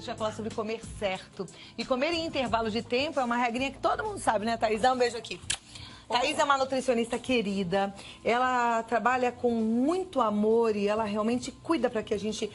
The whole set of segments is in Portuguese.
gente vai falar sobre comer certo. E comer em intervalo de tempo é uma regrinha que todo mundo sabe, né, Thaís? Dá um beijo aqui. Thaís é uma nutricionista querida, ela trabalha com muito amor e ela realmente cuida para que a gente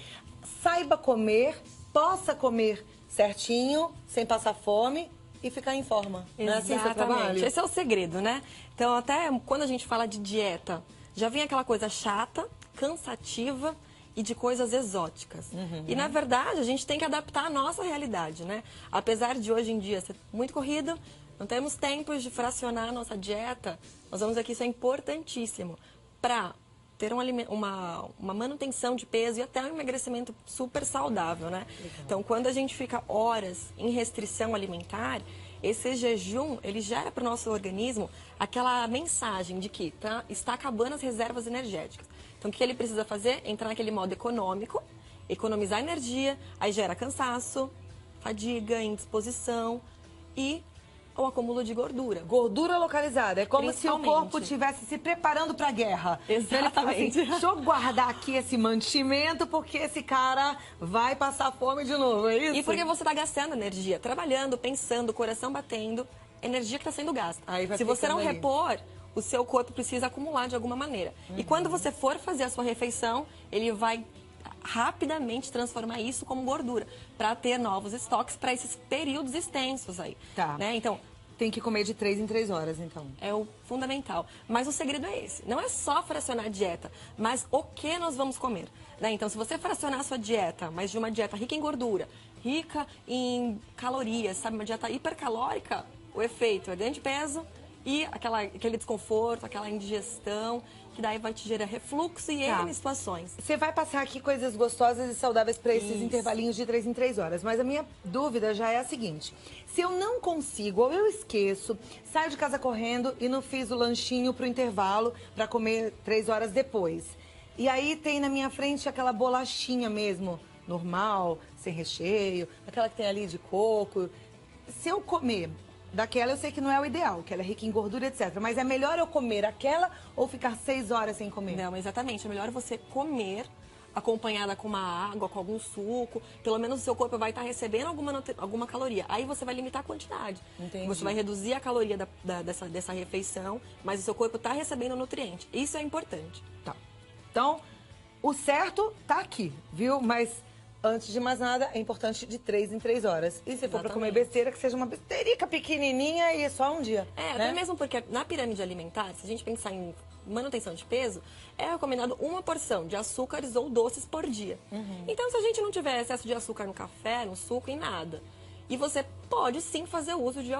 saiba comer, possa comer certinho, sem passar fome e ficar em forma. Não é assim seu trabalho? Esse é o segredo, né? Então, até quando a gente fala de dieta, já vem aquela coisa chata, cansativa e de coisas exóticas. E, na verdade, a gente tem que adaptar a nossa realidade, né? Apesar de hoje em dia ser muito corrido, não temos tempo de fracionar a nossa dieta. Nós vamos aqui, isso é importantíssimo para ter uma manutenção de peso e até um emagrecimento super saudável, né? Legal. Então, quando a gente fica horas em restrição alimentar, esse jejum, ele gera para o nosso organismo aquela mensagem de que está acabando as reservas energéticas. Então, o que ele precisa fazer? Entrar naquele modo econômico, economizar energia, aí gera cansaço, fadiga, indisposição e o acúmulo de gordura. Gordura localizada. É como se o corpo estivesse se preparando para a guerra. Exatamente. Assim, deixa eu guardar aqui esse mantimento porque esse cara vai passar fome de novo, é isso? E porque você está gastando energia, trabalhando, pensando, coração batendo, energia que está sendo gasta. Se você não repor, o seu corpo precisa acumular de alguma maneira. E quando você for fazer a sua refeição, ele vai rapidamente transformar isso como gordura, para ter novos estoques para esses períodos extensos aí. Tá. Né? Então, tem que comer de 3 em 3 horas, então. É o fundamental. Mas o segredo é esse. Não é só fracionar a dieta, mas o que nós vamos comer. Né? Então, se você fracionar a sua dieta, mas de uma dieta rica em gordura, rica em calorias, sabe, uma dieta hipercalórica, o efeito é ganho de peso e aquele desconforto, aquela indigestão, que daí vai te gerar refluxo e N situações. Você vai passar aqui coisas gostosas e saudáveis para esses intervalinhos de 3 em 3 horas. Mas a minha dúvida já é a seguinte. Se eu não consigo ou eu esqueço, saio de casa correndo e não fiz o lanchinho pro intervalo para comer 3 horas depois. E aí tem na minha frente aquela bolachinha mesmo, normal, sem recheio, aquela que tem ali de coco. Se eu comer daquela, eu sei que não é o ideal, que ela é rica em gordura, etc. Mas é melhor eu comer aquela ou ficar 6 horas sem comer? Não, exatamente. É melhor você comer acompanhada com uma água, com algum suco. Pelo menos o seu corpo vai estar recebendo alguma caloria. Aí você vai limitar a quantidade. Entendi. Você vai reduzir a caloria dessa refeição, mas o seu corpo está recebendo nutriente. Isso é importante. Tá. Então, o certo tá aqui, viu? Mas antes de mais nada, é importante de 3 em 3 horas. E se for para comer besteira, que seja uma besteirica pequenininha e só um dia. É, né? Até mesmo porque na pirâmide alimentar, se a gente pensar em manutenção de peso, é recomendado uma porção de açúcares ou doces por dia. Então, se a gente não tiver excesso de açúcar no café, no suco, em nada, e você pode sim fazer uso de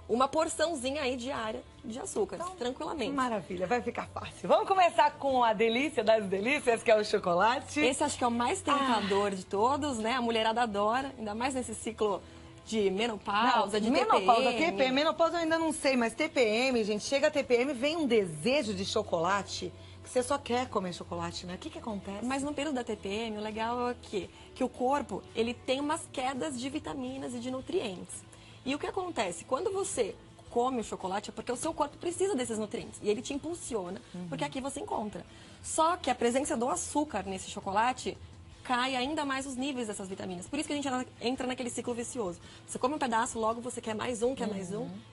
uma porçãozinha aí diária de açúcar, então, tranquilamente. Maravilha, vai ficar fácil. Vamos começar com a delícia das delícias, que é o chocolate. Esse acho que é o mais tentador de todos, né? A mulherada adora, ainda mais nesse ciclo de menopausa, de menopausa, TPM. Menopausa eu ainda não sei, mas TPM, gente, chega a TPM, vem um desejo de chocolate, que você só quer comer chocolate, né? O que acontece? Mas no período da TPM, o legal é que o corpo, ele tem umas quedas de vitaminas e de nutrientes. E o que acontece? Quando você come o chocolate é porque o seu corpo precisa desses nutrientes. E ele te impulsiona, porque aqui você encontra. Só que a presença do açúcar nesse chocolate cai ainda mais os níveis dessas vitaminas. Por isso que a gente entra naquele ciclo vicioso. Você come um pedaço, logo você quer mais um,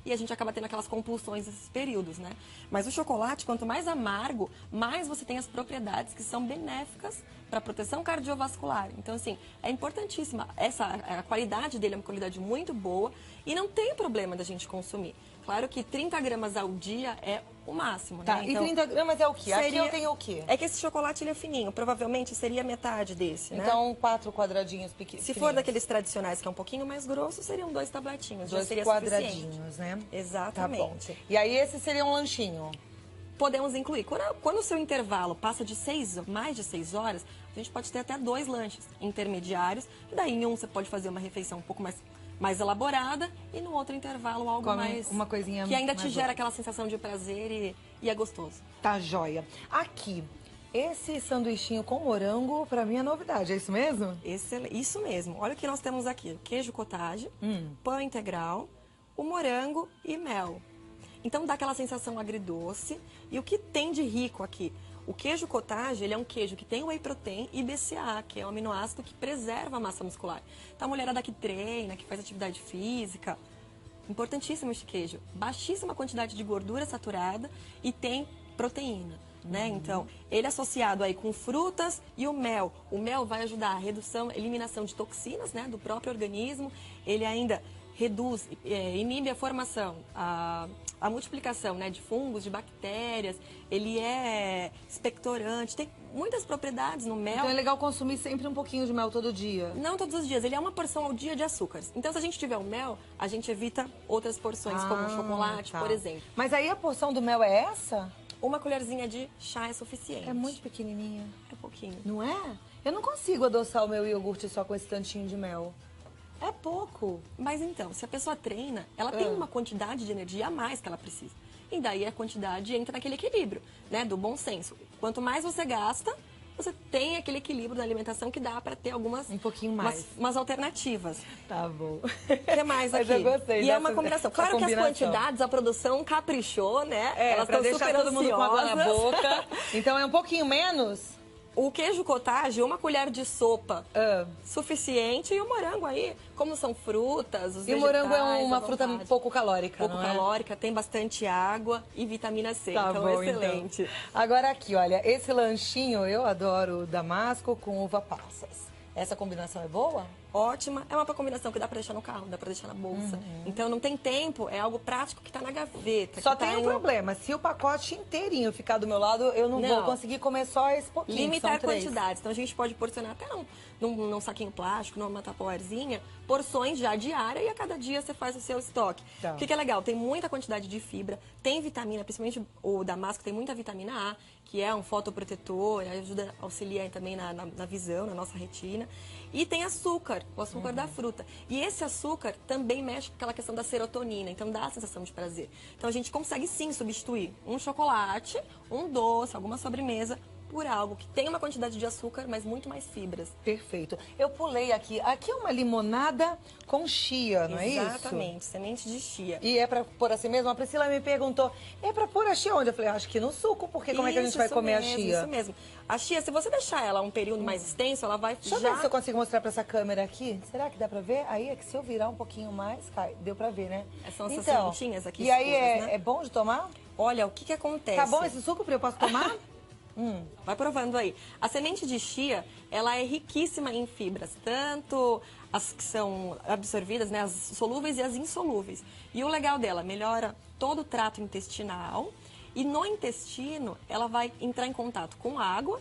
e a gente acaba tendo aquelas compulsões nesses períodos, né? Mas o chocolate, quanto mais amargo, mais você tem as propriedades que são benéficas para a proteção cardiovascular. Então, assim, é importantíssima. A qualidade dele é uma qualidade muito boa e não tem problema da gente consumir. Claro que 30 gramas ao dia é o máximo, tá, né? Então, e 30 gramas é o quê? Aqui eu tenho o quê? É que esse chocolate ele é fininho, provavelmente seria metade desse, né? Então, 4 quadradinhos pequenos. Se for daqueles tradicionais que é um pouquinho mais grosso, seriam 2 tabletinhos. 2 quadradinhos, né? Exatamente. Tá bom. E aí esse seria um lanchinho? Podemos incluir. Quando o seu intervalo passa de mais de 6 horas, a gente pode ter até 2 lanches intermediários. E daí em um você pode fazer uma refeição um pouco mais elaborada e no outro intervalo algo mais... Uma coisinha que ainda te gera aquela sensação de prazer e é gostoso. Tá joia. Aqui, esse sanduichinho com morango, pra mim é novidade, é isso mesmo? Isso mesmo. Olha o que nós temos aqui. Queijo cottage, pão integral, o morango e mel. Então dá aquela sensação agridoce. E o que tem de rico aqui? O queijo cottage, ele é um queijo que tem whey protein e BCAA, que é um aminoácido que preserva a massa muscular. Então, a mulherada que treina, que faz atividade física, importantíssimo este queijo. Baixíssima quantidade de gordura saturada e tem proteína, né? Então, ele é associado aí com frutas e o mel. O mel vai ajudar a redução, eliminação de toxinas, né, do próprio organismo. Ele ainda reduz, inibe a formação, a multiplicação, né, de fungos, de bactérias. Ele é expectorante, tem muitas propriedades no mel. Então é legal consumir sempre um pouquinho de mel todo dia. Não todos os dias, ele é uma porção ao dia de açúcares. Então, se a gente tiver o mel, a gente evita outras porções, como o chocolate, por exemplo. Mas aí a porção do mel é essa? Uma colherzinha de chá é suficiente. É muito pequenininha. É pouquinho. Não é? Eu não consigo adoçar o meu iogurte só com esse tantinho de mel. É pouco. Mas então, se a pessoa treina, ela tem uma quantidade de energia a mais que ela precisa. E daí a quantidade entra naquele equilíbrio, né, do bom senso. Quanto mais você gasta, você tem aquele equilíbrio da alimentação que dá para ter algumas... Um pouquinho mais. Umas alternativas. Tá bom. O que mais aqui? Mas eu gostei e é uma combinação. Claro que as quantidades, a produção caprichou, né? Elas estão super todo mundo com água na boca. Então é um pouquinho menos? O queijo cottage, uma colher de sopa suficiente. E o morango aí, como são frutas, os vegetais... E o morango é uma fruta pouco calórica, pouco calórica, tem bastante água e vitamina C. Tá então, bom, excelente. Então. Agora aqui, olha, esse lanchinho eu adoro damasco com uva passas. Essa combinação é boa? Ótima. É uma combinação que dá pra deixar no carro, dá pra deixar na bolsa. Então não tem tempo, é algo prático que tá na gaveta. Só tem um problema, se o pacote inteirinho ficar do meu lado, eu não vou conseguir comer só esse pouquinho. Limitar quantidades. Então a gente pode porcionar até num saquinho plástico, numa tapoerzinha, porções já diárias e a cada dia você faz o seu estoque. Tá. O que é legal? Tem muita quantidade de fibra, tem vitamina, principalmente o damasco tem muita vitamina A, que é um fotoprotetor, ajuda, auxilia também na visão, na nossa retina. E tem açúcar, o açúcar da fruta. E esse açúcar também mexe com aquela questão da serotonina, então dá a sensação de prazer. Então a gente consegue sim substituir um chocolate, um doce, alguma sobremesa, por algo que tem uma quantidade de açúcar, mas muito mais fibras. Perfeito. Eu pulei aqui. Aqui é uma limonada com chia, não é isso? Exatamente, semente de chia. E é pra pôr assim mesmo? A Priscila me perguntou, é pra pôr a chia onde? Eu falei, acho que no suco, porque como é que a gente vai comer a chia? Isso mesmo. A chia, se você deixar ela um período mais extenso, ela vai Deixa eu ver se eu consigo mostrar pra essa câmera aqui. Será que dá pra ver? Aí é que se eu virar um pouquinho mais, cai. Deu pra ver, né? São essas sementinhas aqui E aí escuras, né? é bom de tomar? Olha, o que acontece? Tá bom esse suco, eu posso tomar? Vai provando aí. A semente de chia, ela é riquíssima em fibras, tanto as que são absorvidas, né, as solúveis e as insolúveis. E o legal dela, melhora todo o trato intestinal e no intestino ela vai entrar em contato com água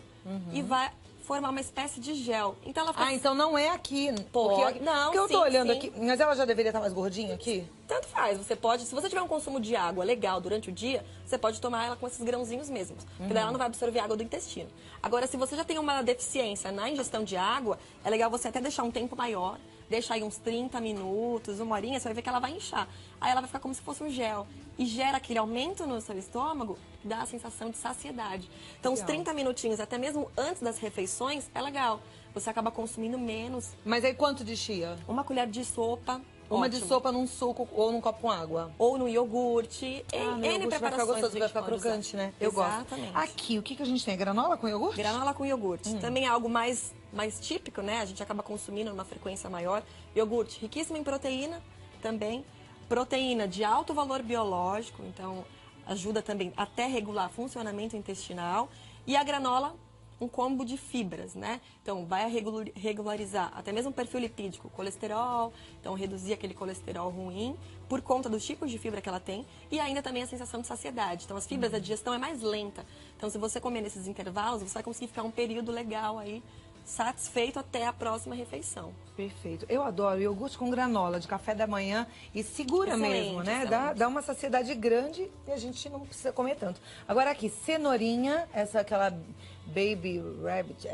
e vai formar uma espécie de gel. Então ela fica... então não é aqui. Pode. Não, porque eu sim, tô olhando sim. aqui, mas ela já deveria estar mais gordinha aqui? Tanto faz, você pode, se você tiver um consumo de água legal durante o dia, você pode tomar ela com esses grãozinhos mesmos, porque daí ela não vai absorver água do intestino. Agora, se você já tem uma deficiência na ingestão de água, é legal você até deixar um tempo maior, deixa aí uns 30 minutos, uma horinha, você vai ver que ela vai inchar. Aí ela vai ficar como se fosse um gel. E gera aquele aumento no seu estômago, dá a sensação de saciedade. Então, uns 30 minutinhos, até mesmo antes das refeições, é legal. Você acaba consumindo menos. Mas aí quanto de chia? Uma colher de sopa. Uma ótimo. de sopa num suco ou num copo com água. Ou no iogurte. No N iogurte vai ficar preparações gostoso, a vai gente ficar pode crocante, usar. né? Eu Exatamente. gosto. Aqui, o que a gente tem? Granola com iogurte? Granola com iogurte. Também é algo mais típico, né? A gente acaba consumindo numa frequência maior. Iogurte riquíssimo em proteína também. Proteína de alto valor biológico, então ajuda também até regular funcionamento intestinal. E a granola, um combo de fibras, né? Então, vai regularizar até mesmo o perfil lipídico, colesterol, então reduzir aquele colesterol ruim por conta dos tipos de fibra que ela tem e ainda também a sensação de saciedade. Então, as fibras da digestão é mais lenta. Então, se você comer nesses intervalos, você vai conseguir ficar um período legal aí, satisfeito até a próxima refeição. Perfeito. Eu adoro iogurte com granola de café da manhã e segura Excelente, mesmo, né? excelente. Dá uma saciedade grande e a gente não precisa comer tanto. Agora aqui, cenourinha, aquela baby rabbit,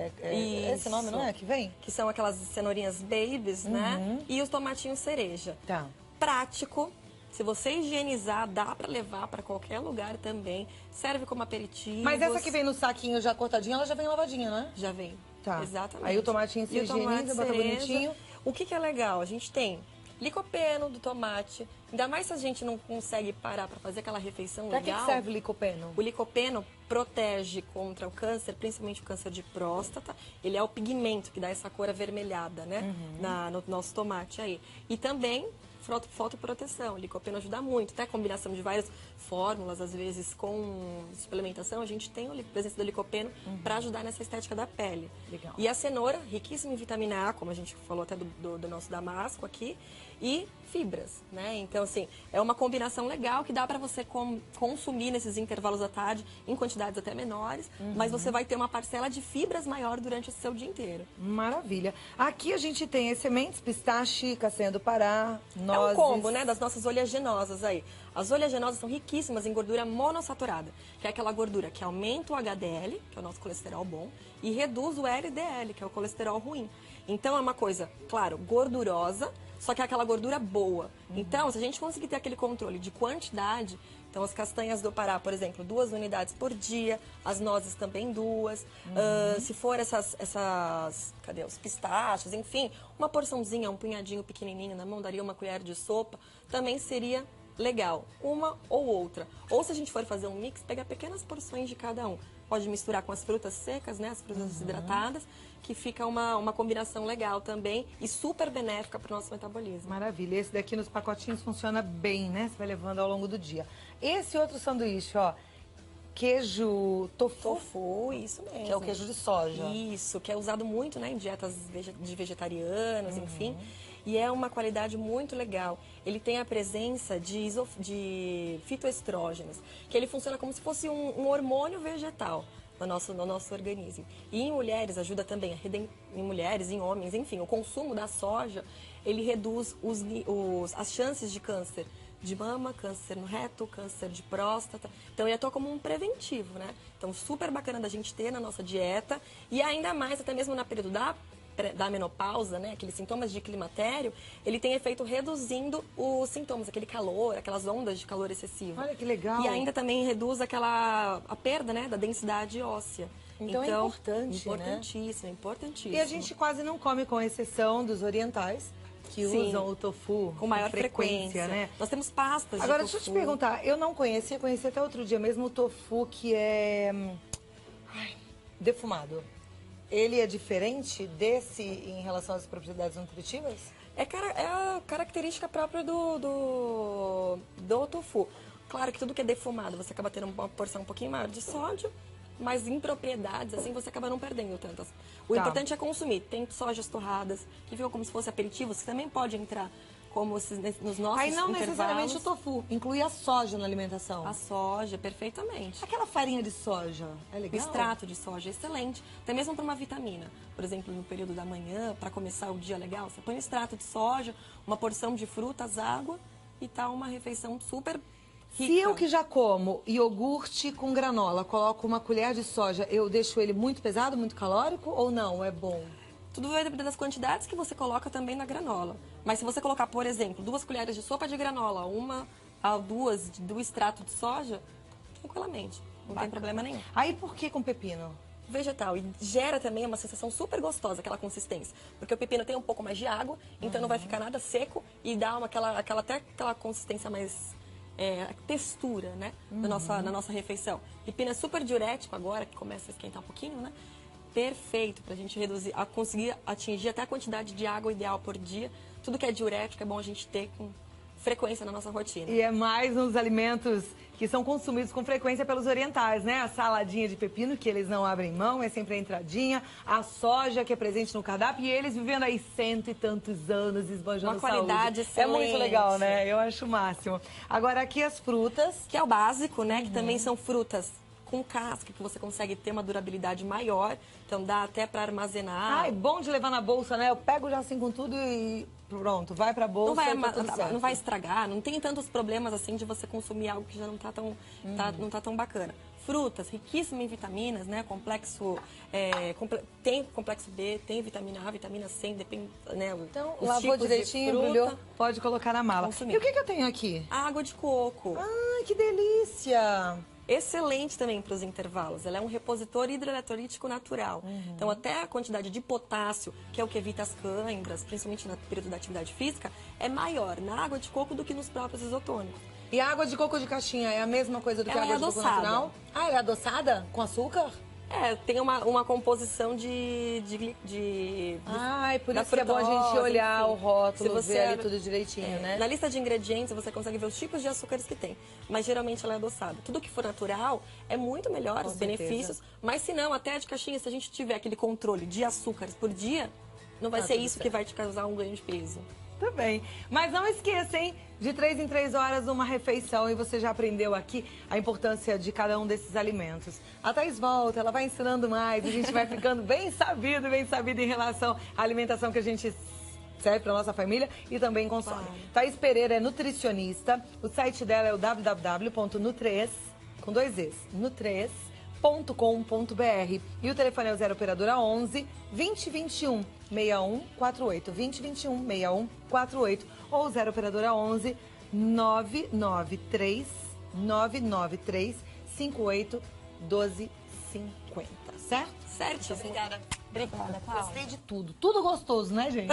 esse nome não é que vem? Que são aquelas cenourinhas babies, né? E os tomatinhos cereja. Tá. Prático. Se você higienizar, dá pra levar pra qualquer lugar também. Serve como aperitivo. Mas essa que vem no saquinho já cortadinha, ela já vem lavadinha, né? Já vem. Tá. Exatamente. Aí o tomatinho se higieniza, bota bonitinho. O que é legal? A gente tem Licopeno do tomate. Ainda mais se a gente não consegue parar para fazer aquela refeição Pra legal. que serve o licopeno? O licopeno protege contra o câncer, principalmente o câncer de próstata. Ele é o pigmento que dá essa cor avermelhada, né? No nosso tomate aí. E também fotoproteção. O licopeno ajuda muito. Até a combinação de várias fórmulas, às vezes com suplementação, a gente tem a presença do licopeno para ajudar nessa estética da pele. Legal. E a cenoura, riquíssima em vitamina A, como a gente falou até do nosso damasco aqui, e fibras, né? Então, assim, é uma combinação legal que dá para você consumir nesses intervalos da tarde, em quantidades até menores, mas você vai ter uma parcela de fibras maior durante o seu dia inteiro. Maravilha. Aqui a gente tem as sementes, pistache, castanha do Pará, nozes. É um combo, né, das nossas oleaginosas aí. As oleaginosas são riquíssimas em gordura monossaturada, que é aquela gordura que aumenta o HDL, que é o nosso colesterol bom, e reduz o LDL, que é o colesterol ruim. Então é uma coisa, claro, gordurosa, só que é aquela gordura boa. Então, se a gente conseguir ter aquele controle de quantidade, então as castanhas do Pará, por exemplo, 2 unidades por dia, as nozes também 2, se for cadê os pistachos, enfim, uma porçãozinha, um punhadinho pequenininho na mão, daria uma colher de sopa, também seria legal, uma ou outra. Ou se a gente for fazer um mix, pegar pequenas porções de cada um. Pode misturar com as frutas secas, né, as frutas desidratadas, que fica uma combinação legal também e super benéfica para o nosso metabolismo. Maravilha. Esse daqui nos pacotinhos funciona bem, né? Você vai levando ao longo do dia. Esse outro sanduíche, ó, queijo tofu. Tofu, isso mesmo. Que é o queijo de soja. Isso, que é usado muito, né, em dietas de vegetarianos, enfim. E é uma qualidade muito legal. Ele tem a presença de fitoestrógenos, que ele funciona como se fosse um hormônio vegetal no nosso organismo. E em mulheres ajuda também, em mulheres, em homens, enfim, o consumo da soja, ele reduz as chances de câncer de mama, câncer no reto, câncer de próstata. Então ele atua como um preventivo, né? Então super bacana da gente ter na nossa dieta e ainda mais até mesmo na período da menopausa, né, aqueles sintomas de climatério, ele tem efeito reduzindo os sintomas, aquele calor, aquelas ondas de calor excessivo. Olha que legal. E ainda também reduz a perda, né, da densidade óssea. Então é importante, importantíssimo, né? Importantíssimo. E a gente quase não come, com exceção dos orientais, que usam o tofu com maior frequência, né? Nós temos pastas Agora, de tofu. deixa eu te perguntar, eu não conheci até outro dia mesmo o tofu que é defumado. Ele é diferente desse em relação às propriedades nutritivas? É a característica própria do tofu. Claro que tudo que é defumado, você acaba tendo uma porção um pouquinho maior de sódio, mas em propriedades, assim, você acaba não perdendo tantas. O importante é consumir. Tem sojas torradas, que ficam como se fossem aperitivos, que também pode entrar como nos nossos Aí não intervalos. necessariamente o tofu, inclui a soja na alimentação. A soja, perfeitamente. Aquela farinha de soja, é O legal? extrato de soja é excelente, até mesmo para uma vitamina. Por exemplo, no período da manhã, para começar o dia legal, você põe um extrato de soja, uma porção de frutas, água e tá uma refeição super rica. Se eu que já como iogurte com granola, coloco uma colher de soja, eu deixo ele muito pesado, muito calórico ou não? É bom? Tudo vai depender das quantidades que você coloca também na granola. Mas se você colocar, por exemplo, 2 colheres de sopa de granola, 1 a 2 do extrato de soja, tranquilamente, não tem problema nenhum. Aí por que com pepino? Vegetal. E gera também uma sensação super gostosa, aquela consistência. Porque o pepino tem um pouco mais de água, então não vai ficar nada seco e dá até aquela consistência mais... textura, né? Na nossa refeição. Pepino é super diurético agora, que começa a esquentar um pouquinho, né? Perfeito pra gente conseguir atingir até a quantidade de água ideal por dia. Tudo que é diurético é bom a gente ter com frequência na nossa rotina. E é mais uns alimentos que são consumidos com frequência pelos orientais, né? A saladinha de pepino, que eles não abrem mão, é sempre a entradinha. A soja, que é presente no cardápio. E eles vivendo aí 100 e tantos anos, esbanjando uma qualidade saúde. excelente. É muito legal, né? Eu acho o máximo. Agora, aqui as frutas. Que é o básico, né? Que também são frutas com casca, que você consegue ter uma durabilidade maior. Então, dá até para armazenar. Ai, bom de levar na bolsa, né? Eu pego já assim com tudo e pronto, vai pra bolsa. Não vai estragar, não tem tantos problemas assim de você consumir algo que já não tá tão bacana. frutas, riquíssima em vitaminas, né? Tem complexo B, tem vitamina A, vitamina C, depende, né? Então, os lavou tipos de direitinho, fruta. embrulhou, pode colocar na mala. Consumir. E o que eu tenho aqui? Água de coco. Ai, que delícia! Excelente também para os intervalos. Ela é um repositor hidroeletrolítico natural. Então, até a quantidade de potássio, que é o que evita as câimbras, principalmente no período da atividade física, é maior na água de coco do que nos próprios isotônicos. E a água de coco de caixinha é a mesma coisa do que a Ela água é de coco adoçada. natural? Ah, ela é adoçada? Com açúcar? Tem uma composição Ai, por da isso que é bom a gente frutose, olhar enfim. o rótulo, Se você ver ali tudo direitinho, né? Na lista de ingredientes, você consegue ver os tipos de açúcares que tem. Mas geralmente ela é adoçada. Tudo que for natural é muito melhor, Com os certeza. benefícios. Mas se não, até a de caixinha, se a gente tiver aquele controle de açúcares por dia, não vai Tá ser tudo isso certo. que vai te causar um ganho de peso. Muito bem. Mas não esqueça, hein? De 3 em 3 horas, uma refeição. E você já aprendeu aqui a importância de cada um desses alimentos. A Thaís volta, ela vai ensinando mais. A gente vai ficando bem sabido em relação à alimentação que a gente serve para nossa família e também consome. Claro. Thaís Pereira é nutricionista. O site dela é o www.nutres, com 2 Es, nutres.com.br. E o telefone é o 0 operadora 11 2021 6148, 2021 6148 ou 0 operadora 11 993 58 12 50, certo? Certíssimo. Obrigada, Cláudia. Gostei de tudo. Tudo gostoso, né, gente?